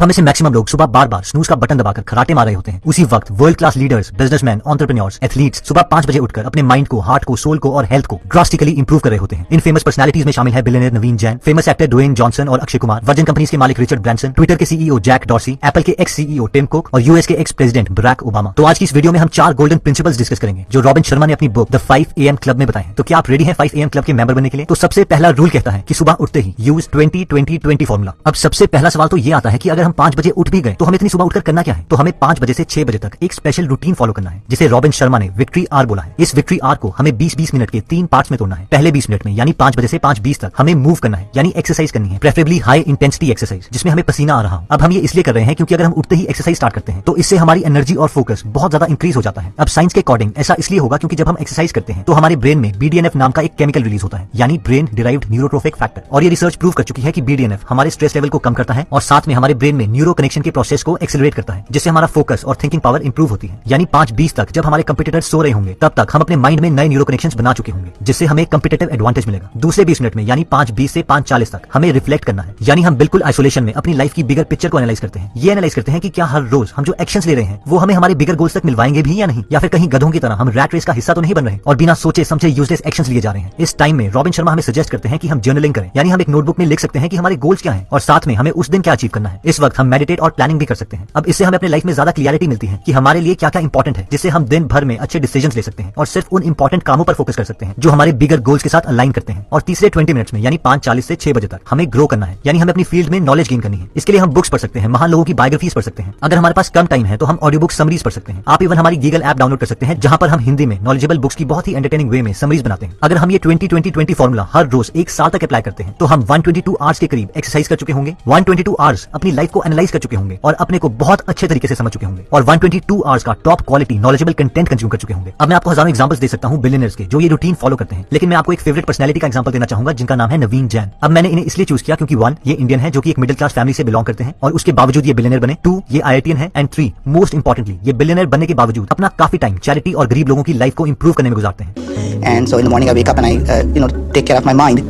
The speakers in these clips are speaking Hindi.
हमें से मैक्सिमम लोग सुबह बार बार स्नूज का बटन दबाकर खराटे मार रहे होते हैं। उसी वक्त world class leaders, businessman, entrepreneurs, athletes सुबह 5 बजे उठकर अपने माइंड को, हार्ट को, सोल को और हेल्थ को ड्रास्टिकली इंप्रूव कर रहे होते हैं। इन फेमस पर्सनालिटीज में शामिल है billionaire Naveen Jain, famous actor Dwayne Johnson और अक्षय कुमार, वर्जिन कंपनीज के मालिक रिचर्ड ब्रांसन, ट्विटर के सीईओ जैक डॉर्सी, एप्पल के एक्स सीईओ टिम कुक और यूएस के एक्स प्रेसिडेंट बराक ओबामा। तो आज की इस वीडियो में हम 4 गोल्डन प्रिंसिपल्स डिस्कस करेंगे जो रॉबिन शर्मा ने अपनी बुक द 5 AM क्लब में बताए हैं। तो क्या आप रेडी हैं 5 AM क्लब के मेंबर बनने के लिए? तो सबसे पहला रूल कहता है कि सुबह उठते ही यूज 20-20-20 फॉर्मूला। अब सबसे पहला सवाल तो ये आता है कि अगर हम 5 बजे उठ भी गए तो हमें इतनी सुबह उठकर करना क्या है? तो हमें 5 बजे से 6 बजे तक एक स्पेशल रूटीन फॉलो करना है जिसे रॉबिन शर्मा ने विक्ट्री आर बोला है। इस विक्ट्री आर को हमें 20-20 मिनट के 3 पार्ट्स में तोड़ना है। पहले 20 मिनट में यानी 5 बजे से 5:20 तक हमें मूव करना है, यानी एक्सरसाइज करनी है, प्रेफरेबली हाई इंटेंसिटी एक्सरसाइज जिसमें हमें पसीना आ रहा हो। अब हम ये इसलिए कर रहे हैं क्योंकि अगर हम उठते ही एक्सरसाइज स्टार्ट करते हैं तो इससे हमारी एनर्जी और फोकस बहुत ज्यादा इंक्रीज हो जाता है। अब साइंस के अकॉर्डिंग ऐसा इसलिए होगा क्योंकि जब हम एक्सरसाइज करते हैं तो हमारे ब्रेन में BDNF नाम का एक केमिकल रिलीज होता है, यानी ब्रेन डिराइव्ड न्यूरोट्रोफिक फैक्टर। और ये रिसर्च प्रूव कर चुकी है कि BDNF हमारे स्ट्रेस लेवल को कम करता है और साथ में हमारे ब्रेन में न्यूरो कनेक्शन के प्रोसेस को एक्सेलरेट करता है, जिससे हमारा फोकस और थिंकिंग पावर इंप्रूव होती है। यानी 5:20 तक जब हमारे कंपटीटर सो रहे होंगे तब तक हम अपने माइंड में नए न्यूरो कनेक्शंस बना चुके होंगे, जिससे हमें कंपटीटिव एडवांटेज मिलेगा। दूसरे 20 मिनट में यानी 5:20 से 5:40 तक हमें रिफ्लेक्ट करना है, यानी हम बिल्कुल आइसोलेशन में अपनी लाइफ की बिगर पिक्चर को एनालाइज करते हैं। ये एनालाइज करते हैं कि क्या हर रोज हम जो एक्शंस ले रहे हैं वो हमें हमारे बिगर गोल्स तक मिलवाएंगे भी या नहीं, या फिर कहीं गधों की तरह हम रैट रेस का हिस्सा तो नहीं बन रहे और बिना सोचे समझे यूजलेस एक्शंस लिए जा रहे हैं। इस टाइम में रॉबिन शर्मा हमें सजेस्ट करते हैं कि हम जर्नलिंग करें, यानी हम एक नोटबुक में लिख सकते हैं कि हमारे गोल्स क्या हैं और साथ में हमें उस दिन क्या अचीव करना है। इस वक्त हम मेडिटेट और प्लानिंग भी कर सकते हैं। अब इससे हमें अपने लाइफ में ज्यादा क्लियरिटी मिलती है कि हमारे लिए क्या क्या इंपॉर्टेंट है, जिससे हम दिन भर में अच्छे डिसीजंस ले सकते हैं और सिर्फ उन इंपॉर्टेंट कामों पर फोकस कर सकते हैं जो हमारे बिगर गोल्स के साथ अलाइन करते हैं। और तीसरे 20 मिनट्स में यानी 5:40 से 6 बजे तक हमें ग्रो करना है, यानी हमें अपनी फील्ड में नॉलेज गेन करनी है। इसके लिए हम बुक्स पढ़ सकते हैं, महान लोगों की बायोग्राफीज पढ़ सकते हैं। अगर हमारे पास कम टाइम है तो हम ऑडियो बुक समरीज पढ़ सकते हैं। आप इवन हमारी गीगल ऐप डाउनलोड कर सकते हैं जहां पर हम हिंदी में नॉलेजेबल बुक्स की बहुत ही एंटरटेनिंग वे में समरीज बनाते हैं। अगर हम ये 20-20-20 फॉर्मूला हर रोज 1 साल तक अप्लाई करते हैं तो हम 122 आवर्स के करीब एक्सरसाइज कर चुके होंगे, 122 आवर्स अपनी लाइफ को एनालाइज कर चुके होंगे और अपने को बहुत अच्छे तरीके से समझ चुके होंगे और 122 आवर्स का top quality knowledgeable content consume कर चुके होंगे। अब मैं आपको हजारों एग्जांपल्स दे सकता हूं बिलियनर्स के जो ये रूटीन फॉलो करते हैं, लेकिन मैं आपको एक फेवरेट पर्सनैलिटी का एग्जांपल देना चाहूंगा जिनका नाम है नवीन जैन। अब मैंने इन्हें इसलिए चूज किया क्योंकि 1 ये इंडियन है जो कि एक मिडिल क्लास फैमिली से बिलोंग करते हैं और उसके बावजूद ये बिलियनर बने। 2 ये IITian है एंड 3 मोस्ट इंपॉर्टेंटली ये बिलियनर बनने के बावजूद अपना काफी टाइम चैरिटी और गरीब लोगों की लाइफ को इंप्रूव करने में गुजारते हैं। And so in the morning I wake up and I take care of my mind,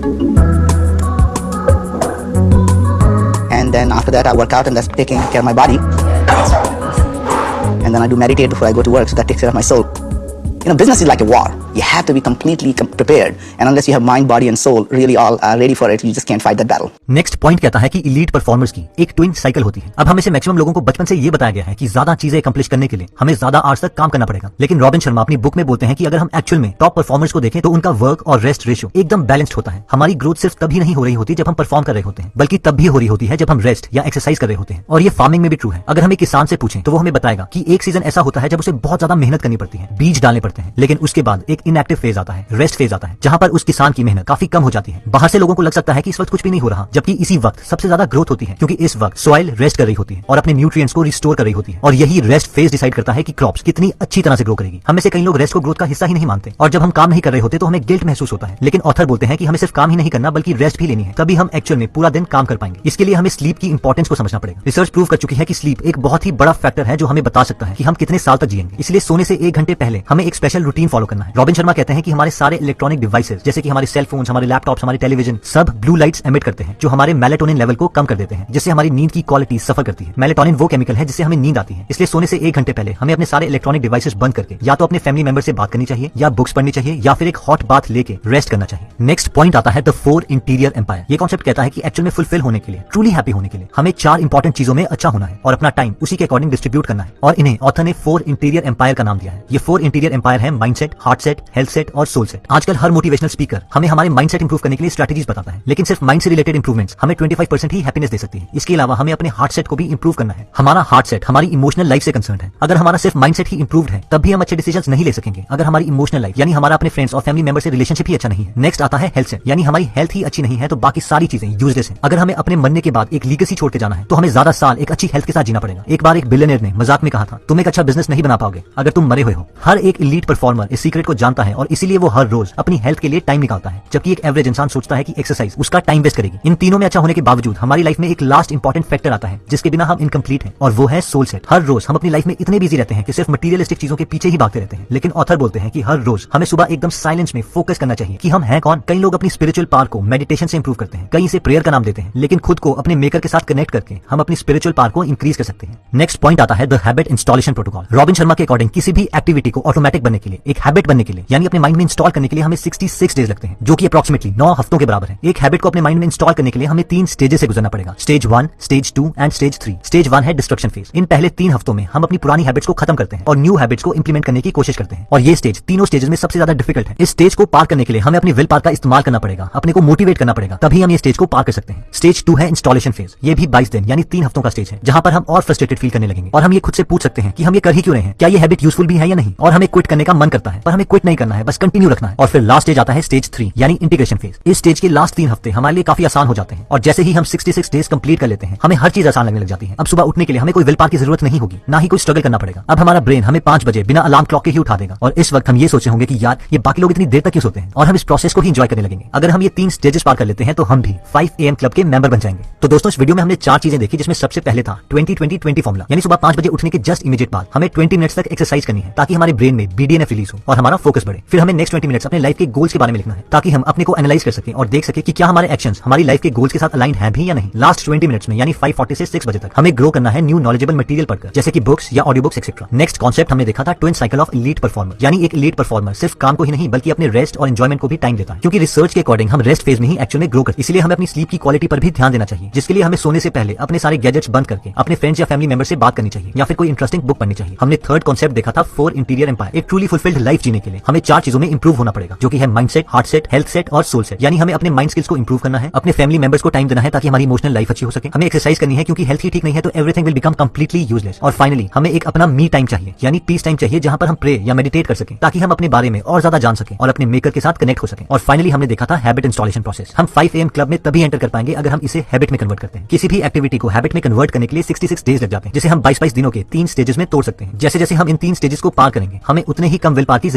and then after that I work out and that's taking care of my body, and then I do meditate before I go to work, so that takes care of my soul. Business is like a war. You have to be completely prepared, and unless you have mind, body and soul really all ready for it, you just can't fight that battle. Next point कहता है कि इलीट परफॉर्मर्स की एक ट्विन साइकिल होती है। अब हमें से मैक्सिमम लोगों को बचपन से ये बताया गया है कि ज्यादा चीजें अकम्प्लिश करने के लिए हमें ज्यादा आवर्स तक काम करना पड़ेगा, लेकिन रॉबिन शर्मा अपनी बुक में बोलते हैं कि अगर हम एक्चुअल में टॉप परफॉर्मर्स को देखें तो उनका वर्क और रेस्ट रेशियो एकदम बैलेंस्ड होता है। हमारी ग्रोथ सिर्फ तभी नहीं हो रही होती जब हम परफॉर्म कर रहे होते हैं, बल्कि तब भी हो रही होती है जब हम रेस्ट या एक्सरसाइज कर रहे होते हैं। और ये फार्मिंग में भी ट्रू है। अगर हम एक किसान से पूछें तो वो हमें बताएगा कि एक सीजन ऐसा होता है जब उसे बहुत ज्यादा मेहनत करनी पड़ती है, बीज डालने पड़ते हैं, लेकिन उसके बाद एक इनएक्टिव फेज आता है, रेस्ट फेज आता है, जहां पर उस किसान की मेहनत काफी कम हो जाती है। बाहर से लोगों को लग सकता है कि इस वक्त कुछ भी नहीं हो रहा, जबकि इसी वक्त सबसे ज्यादा ग्रोथ होती है, क्योंकि इस वक्त सॉइल रेस्ट कर रही होती है और अपने न्यूट्रिएंट्स को रिस्टोर कर रही होती है। और यही रेस्ट फेज डिसाइड करता है कि क्रॉप्स कितनी अच्छी तरह से ग्रो करेगी। हमें से कई लोग रेस्ट को ग्रोथ का हिस्सा ही नहीं मानते और जब हम काम नहीं कर रहे होते तो हमें गिल्ट महसूस होता है, लेकिन ऑथर बोलते हैं कि हमें सिर्फ काम ही नहीं करना बल्कि रेस्ट भी लेनी है, तभी हम एक्चुअल में पूरा दिन काम कर पाएंगे। इसके लिए हमें स्लीप की इंपॉर्टेंस को समझना पड़ेगा। रिसर्च प्रूव कर चुकी है कि स्लीप एक बहुत ही बड़ा फैक्टर है जो हमें बता सकता है कि हम कितने साल तक जिएंगे। इसलिए सोने से 1 घंटे पहले हमें एक स्पेशल रूटीन फॉलो करना है। रॉबिन शर्मा कहते हैं कि हमारे सारे इलेक्ट्रॉनिक डिवाइसेस जैसे कि हमारे सेल फोन्स, हमारे लैपटॉप्स, हमारे टेलीविजन सब ब्लू लाइट्स एमिट करते हैं जो हमारे मेलाटोनिन लेवल को कम कर देते हैं, जिससे हमारी नींद की क्वालिटी सफर करती है। मेलाटोनिन वो केमिकल है जिससे हमें नींद आती है। इसलिए सोने से 1 घंटे पहले हमें अपने सारे इलेक्ट्रॉनिक डिवाइसेस बंद करके या तो अपने फैमिली मेंबर से बात करनी चाहिए या बुक्स पढ़नी चाहिए या फिर एक हॉट बाथ लेके रेस्ट करना चाहिए। नेक्स्ट पॉइंट आता है द 4 इंटीरियर एम्पायर। ये कॉन्सेप्ट कहता है कि एक्चुअल में फुलफिल होने के लिए, ट्रूली हैप्पी होने के लिए हमें 4 इंपॉर्टेंट चीजों में अच्छा होना है और अपना टाइम उसी के अकॉर्डिंग डिस्ट्रीब्यूट करना है। और इन्हें ऑथर ने 4 इंटीरियर एम्पायर का नाम दिया है। ये 4 इंटीरियर एम्पायर है mindset, heart set, health set और सोल सेट। आजकल हर मोटिवेशनल स्पीकर हमें हमारे माइंडसेट इंप्रूव करने के लिए स्ट्रेटजीज बताता है, लेकिन सिर्फ माइंड से रिलेटेड इंप्रूवमेंट्स हमें 25% ही हैप्पीनेस दे सकती है। इसके अलावा हमें अपने हार्ट सेट को भी इंप्रूव करना है। हमारा हार्ट सेट हमारी इमोशनल लाइफ से कंसर्न है। अगर हमारा सिर्फ माइंड सेट ही इंप्रूव्ड है तब भी हम अच्छे डिसीजंस नहीं ले सकेंगे अगर हमारी इमोशनल लाइफ यानी हमारा अपने फ्रेंड्स और फैमिली मेंबर से रिलेशनशिप ही अच्छा नहीं है। नेक्स्ट आता है हेल्थ सेट, यानी हमारी हेल्थ ही अच्छी नहीं है तो बाकी सारी चीजें यूजलेस है। अगर हमें अपने मरने के बाद एक लीगेसी छोड़ के जाना है तो हमें ज्यादा साल एक अच्छी हेल्थ के साथ जीना पड़ेगा। एक बार एक बिलियनर ने मजाक में कहा था, तुम एक अच्छा बिजनेस नहीं बना पाओगे अगर तुम मरे हुए हो। हर एक इलीट परफॉर्मर इस सीक्रेट को जानता है और इसीलिए वो हर रोज अपनी हेल्थ के लिए टाइम निकालता है, जबकि एक एवरेज इंसान सोचता है कि एक्सरसाइज उसका टाइम वेस्ट करेगी। इन तीनों में अच्छा होने के बावजूद हमारी लाइफ में एक लास्ट इंपॉर्टेंट फैक्टर आता है जिसके बिना हम इनकम्प्लीट हैं, और वो है सोल सेट। हर रोज हम अपनी लाइफ में इतने बिजी रहते हैं कि सिर्फ मटीरियलिस्टिक चीजों के पीछे ही भागते रहते हैं, लेकिन ऑथर बोलते हैं कि हर रोज हमें सुबह एकदम साइलेंस में फोकस करना चाहिए कि हम हैं कौन। कई लोग अपनी स्पिरिचुअल पावर को मेडिटेशन से इंप्रूव करते हैं, कई इसे प्रेयर का नाम देते हैं, लेकिन खुद को अपने मेकर के साथ कनेक्ट करके हम अपनी स्पिरिचुअल पावर को इंक्रीज कर सकते हैं। नेक्स्ट पॉइंट आता है the habit installation protocol. Robin Sharma के अकॉर्डिंग किसी भी एक्टिविटी को ऑटोमेटिक बनने के लिए, एक हैबिट बनने के लिए, यानी अपने माइंड में इंस्टॉल करने के लिए हमें 66 डेज लगते हैं, जो कि अप्रोक्सीमेटली 9 हफ्तों के बराबर है। एक हैबिट को अपने माइंड में इंस्टॉल करने के लिए हमें 3 स्टेजेस से गुजरना पड़ेगा, stage 1, stage 2 and stage 3। Stage 1 है डिस्ट्रक्शन फेज। इन पहले 3 हफ्तों में हम अपनी पुरानी हैबिट्स को खत्म करते हैं और न्यू हैबिट्स को इंप्लीमेंट करने की कोशिश करते हैं, और ये स्टेज तीनों स्टेजेस में सबसे ज्यादा डिफिकल्ट है। इस स्टेज को पार करने के लिए हमें अपनी विल पावर का इस्तेमाल करना पड़ेगा, अपने को मोटिवेट करना पड़ेगा, तभी हम ये स्टेज को पार कर सकते हैं। स्टेज 2 है इंस्टॉलेशन फेज। ये भी 22 दिन यानी 3 हफ्तों का स्टेज है, जहां पर हम और फ्रस्ट्रेटेड फील करने लगेंगे और हम ये खुद से पूछ सकते हैं कि हम ये कर ही क्यों रहे हैं, क्या ये हैबिट यूजफुल भी है या नहीं, और हमें क्विट करने का मन करता है, पर हमें क्विट नहीं करना है, बस कंटिन्यू रखना है। और फिर लास्ट स्टेज आता है स्टेज 3 यानी इंटीग्रेशन फेज। इस स्टेज के लास्ट 3 हफ्ते हमारे लिए काफी आसान हो जाते हैं, और जैसे ही हम 66 डेज कंप्लीट कर लेते हैं हमें हर चीज आसान लगने लग जाती है। अब सुबह उठने के लिए हमें कोई विल पावर की जरूरत नहीं होगी, ना ही कोई स्ट्रगल करना पड़ेगा। अब हमारा ब्रेन हमें 5 बजे बिना अलार्म क्लॉक के ही उठा देगा, और इस वक्त हम ये सोचे होंगे कि यार ये बाकी लोग इतनी देर तक क्यों सोते हैं, और हम इस प्रोसेस को ही एंजॉय करने लगेंगे। अगर हम ये 3 स्टेजेस पार कर लेते हैं तो हम भी 5 AM क्लब के मेंबर बन जाएंगे। तो दोस्तों इस वीडियो में हमने 4 चीजें देखी, जिसमें सबसे पहले था 20-20-20 फॉर्मूला, यानी सुबह 5 बजे उठने के जस्ट इमीडिएट बाद हमें 20 मिनट्स तक एक्सरसाइज करनी है ताकि हमारे ब्रेन में BDNF रिलीज हो और हमारा फोकस बढ़े। फिर हमें नेक्स्ट 20 मिनट्स अपने लाइफ के गोल्स के बारे में लिखना है ताकि हम अपने को एनालाइज कर सकें और देख सके कि क्या हमारे एक्शंस हमारी लाइफ के गोल्स के साथ अलाइन है भी या नहीं। लास्ट 20 मिनट्स में यानी 5:40 से 6 बजे तक हमें ग्रो करना है न्यू नॉलेजेबल मटेरियल पढ़कर, जैसे कि बुक्स या audio books etcetera. Next concept हमने देखा था twin cycle of elite performer, यानी एक एलीट परफॉर्मर सिर्फ काम को ही नहीं बल्कि अपने रेस्ट और एंजॉयमेंट को भी टाइम देता है, क्योंकि रिसर्च के अकॉर्डिंग हम रेस्ट फेज में ही एक्चुअल में ग्रो करते हैं। इसलिए हमें अपनी स्लीप की क्वालिटी पर भी ध्यान देना चाहिए, जिसके लिए हमें सोने से पहले अपने सारे गैजेट्स बंद करके अपने फ्रेंड्स या फैमिली मेंबर से बात करनी चाहिए या फिर कोई इंटरेस्टिंग बुक पढ़नी चाहिए। हमने थर्ड कॉन्सेप्ट देखा था 4 इंटीरियर एम्पायर। एक ट्रूली फुलफिल्ड लाइफ जीने के लिए हमें 4 चीजों में इंप्रूव होना पड़ेगा, जो कि है mindset, heart set, health set और सोल सेट। यानी हमें अपने माइंड स्किल्स को इंप्रूव करना है, अपने फैमिली मेंबर्स को टाइम देना है ताकि हमारी इमोशनल लाइफ अच्छी हो सके, हमें एक्सरसाइज करनी है क्योंकि हेल्थ ही ठीक नहीं है तो everything will become completely useless, और फाइनली हमें एक अपना मी टाइम चाहिए, यानी पीस टाइम चाहिए, जहां पर हम प्रे या मेडिटेट कर सकें ताकि हम अपने बारे में और ज्यादा जान सकें और अपने मेकर के साथ कनेक्ट हो सकें। और फाइनली हमने देखा था हैबिट इंस्टॉलेशन प्रोसेस। हम 5 AM क्लब में तभी एंटर कर पाएंगे अगर हम इसे हैबिट में कन्वर्ट करते हैं। किसी भी एक्टिविटी को हैबिट में कन्वर्ट करने के लिए 66 डेज लग जाते हैं, जिसे हम 22 दिनों के 3 स्टेजेस में तोड़ सकते हैं। जैसे जैसे हम इन 3 स्टेजेस को पार करेंगे हमें उतने ही कम विल पावर की